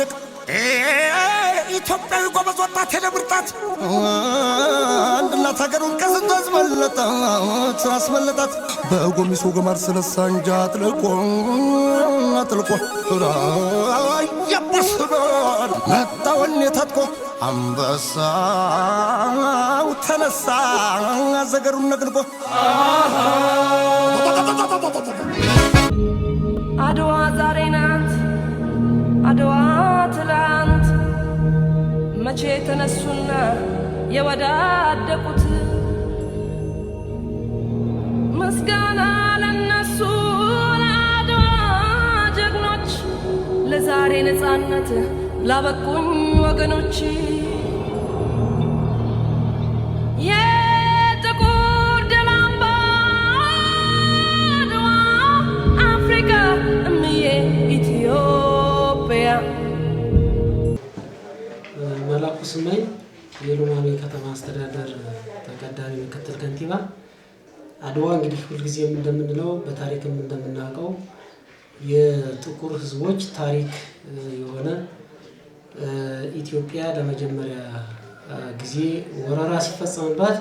ወድቅ ኢትዮጵያዊ ጎበዝ ወጣት የደብርጣት አንድላት ሀገሩን ከስንቱ አስመለጣት በጎሚሶ ገማር ስለሳንጃ አጥልቆ ያበስበር መጣወን የታጥቆ አንበሳው ተነሳ ዘገሩን ነቅንቆ አድዋ ዛሬ ናት አድዋ ትላንት መቼ ተነሱና የወዳደቁት ምስጋና ለነሱ ለአድዋ ጀግኖች ለዛሬ ነፃነት ላበቁኝ ወገኖች የጥቁር ደም አምባ አድዋ አፍሪካ እምዬ ኢትዮጵያ። መላኩ ስመኝ የሎማሜ ከተማ አስተዳደር ተቀዳሚ ምክትል ከንቲባ። አድዋ እንግዲህ ሁልጊዜም እንደምንለው በታሪክም እንደምናውቀው የጥቁር ሕዝቦች ታሪክ የሆነ ኢትዮጵያ ለመጀመሪያ ጊዜ ወረራ ሲፈጸምባት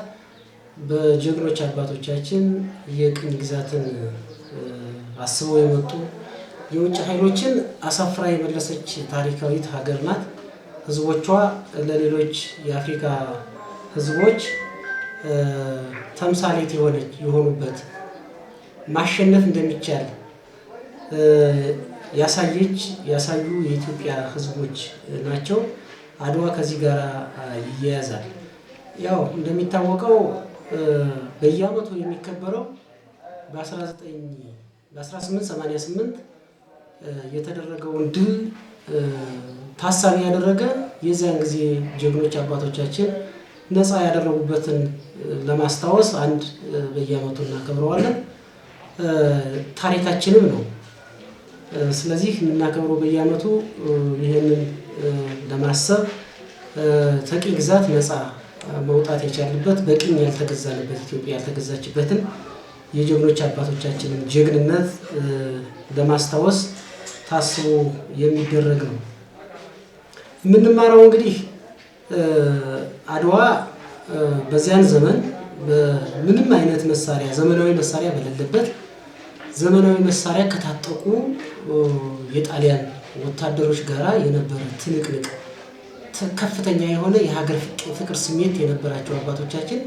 በጀግኖች አባቶቻችን የቅኝ ግዛትን አስበው የመጡ የውጭ ኃይሎችን አሳፍራ የመለሰች ታሪካዊት ሀገር ናት። ሕዝቦቿ ለሌሎች የአፍሪካ ሕዝቦች ተምሳሌት የሆኑበት ማሸነፍ እንደሚቻል ያሳዩ የኢትዮጵያ ሕዝቦች ናቸው። አድዋ ከዚህ ጋር ይያያዛል። ያው እንደሚታወቀው በየዓመቱ የሚከበረው በ1888 የተደረገውን ድል ታሳቢ ያደረገ የዚያን ጊዜ ጀግኖች አባቶቻችን ነፃ ያደረጉበትን ለማስታወስ አንድ በየዓመቱ እናከብረዋለን። ታሪካችንም ነው። ስለዚህ የምናከብረው በየዓመቱ ይህንን ለማሰብ ከቅኝ ግዛት ነፃ መውጣት የቻልንበት በቅኝ ያልተገዛንበት ኢትዮጵያ ያልተገዛችበትን የጀግኖች አባቶቻችንን ጀግንነት ለማስታወስ ታስቦ የሚደረግ ነው። የምንማረው እንግዲህ አድዋ በዚያን ዘመን በምንም አይነት መሳሪያ ዘመናዊ መሳሪያ በሌለበት ዘመናዊ መሳሪያ ከታጠቁ የጣሊያን ወታደሮች ጋራ የነበረ ትንቅንቅ ከፍተኛ የሆነ የሀገር ፍቅር ስሜት የነበራቸው አባቶቻችን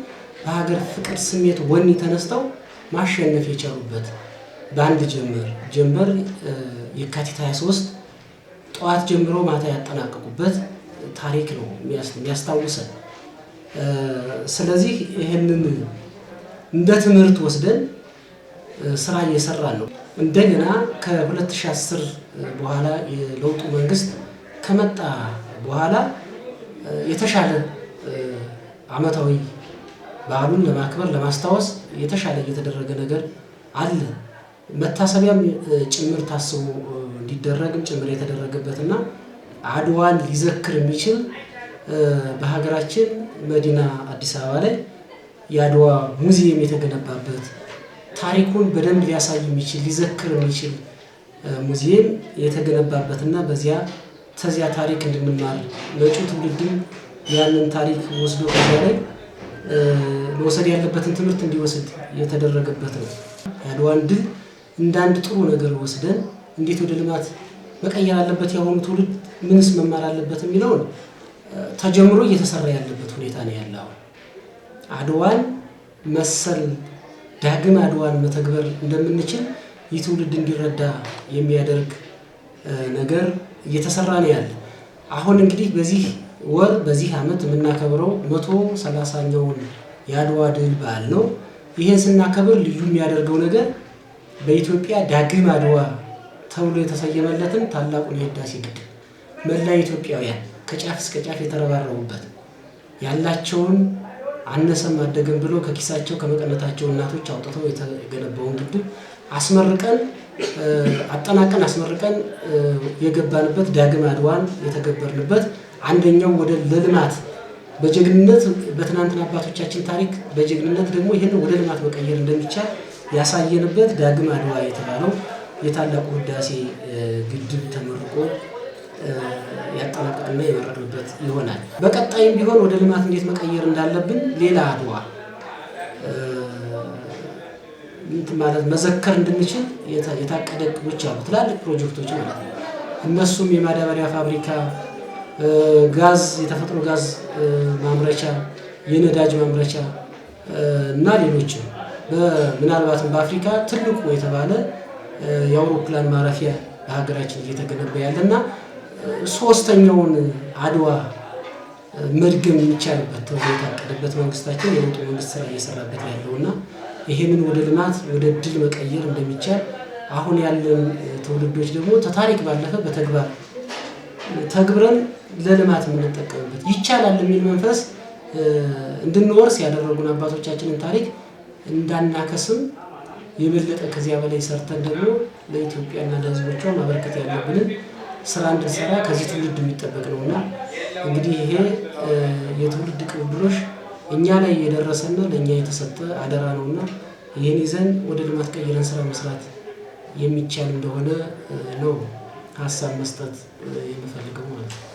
በሀገር ፍቅር ስሜት ወኔ ተነስተው ማሸነፍ የቻሉበት በአንድ ጀንበር የካቲት 23 ጠዋት ጀምሮ ማታ ያጠናቀቁበት ታሪክ ነው የሚያስታውሰን። ስለዚህ ይህንን እንደ ትምህርት ወስደን ስራ እየሰራን ነው። እንደገና ከ2010 በኋላ የለውጡ መንግስት ከመጣ በኋላ የተሻለ ዓመታዊ በዓሉን ለማክበር ለማስታወስ የተሻለ እየተደረገ ነገር አለ። መታሰቢያም ጭምር ታስቦ እንዲደረግም ጭምር የተደረገበትና አድዋን ሊዘክር የሚችል በሀገራችን መዲና አዲስ አበባ ላይ የአድዋ ሙዚየም የተገነባበት ታሪኩን በደንብ ሊያሳይ የሚችል ሊዘክር የሚችል ሙዚየም የተገነባበትና ተዚያ ታሪክ እንድንማር መጪው ትውልድም ያንን ታሪክ ወስዶ ከዚያ ላይ መውሰድ ያለበትን ትምህርት እንዲወስድ የተደረገበት ነው። የአድዋን ድል እንዳንድ ጥሩ ነገር ወስደን እንዴት ወደ ልማት መቀየር አለበት፣ ያሁኑ ትውልድ ምንስ መማር አለበት የሚለውን ተጀምሮ እየተሰራ ያለበት ሁኔታ ነው ያለው። አድዋን መሰል ዳግም አድዋን መተግበር እንደምንችል ይህ ትውልድ እንዲረዳ የሚያደርግ ነገር እየተሰራ ነው ያለ። አሁን እንግዲህ በዚህ ወር በዚህ ዓመት የምናከብረው 130ኛውን የአድዋ ድል በዓል ነው። ይህን ስናከብር ልዩ የሚያደርገው ነገር በኢትዮጵያ ዳግም አድዋ ተብሎ የተሰየመለትን ታላቁን የህዳሴ ግድብ መላ ኢትዮጵያውያን ከጫፍ እስከ ጫፍ የተረባረቡበት ያላቸውን አነሰም አደገም ብሎ ከኪሳቸው ከመቀነታቸው እናቶች አውጥተው የተገነባውን ግድብ አጠናቀን አስመርቀን የገባንበት ዳግም አድዋን የተገበርንበት አንደኛው ወደ ለልማት በጀግንነት በትናንትና አባቶቻችን ታሪክ በጀግንነት ደግሞ ይሄን ወደ ልማት መቀየር እንደሚቻል ያሳየንበት ዳግም አድዋ የተባለው የታላቁ ህዳሴ ግድብ ተመርቆ ያጠናቀቅና የመረጥንበት ይሆናል። በቀጣይም ቢሆን ወደ ልማት እንዴት መቀየር እንዳለብን ሌላ አድዋ ማለት መዘከር እንድንችል የታቀደ እቅዶች አሉ፣ ትላልቅ ፕሮጀክቶች ማለት ነው። እነሱም የማዳበሪያ ፋብሪካ፣ ጋዝ፣ የተፈጥሮ ጋዝ ማምረቻ፣ የነዳጅ ማምረቻ እና ሌሎችም ምናልባትም በአፍሪካ ትልቁ የተባለ የአውሮፕላን ማረፊያ በሀገራችን እየተገነባ ያለና ሶስተኛውን አድዋ መድገም የሚቻልበት ተብሎ የታቀደበት መንግስታችን የለውጡ መንግስት ስራ እየሰራበት ያለውና ይሄንን ወደ ልማት ወደ ድል መቀየር እንደሚቻል አሁን ያለን ትውልዶች ደግሞ ተታሪክ ባለፈ በተግባር ተግብረን ለልማት የምንጠቀምበት ይቻላል የሚል መንፈስ እንድንወርስ ያደረጉን አባቶቻችንን ታሪክ እንዳናከስም የበለጠ ከዚያ በላይ ሰርተን ደግሞ ለኢትዮጵያና ለሕዝቦቿ ማበረከት ያለብንን ስራ እንድንሰራ ከዚህ ትውልድ የሚጠበቅ ነውና እንግዲህ ይሄ የትውልድ ቅብብሎሽ እኛ ላይ የደረሰና ለእኛ የተሰጠ አደራ ነውና ይህን ይዘን ወደ ልማት ቀይረን ስራ መስራት የሚቻል እንደሆነ ነው ሀሳብ መስጠት የምፈልገው ማለት ነው።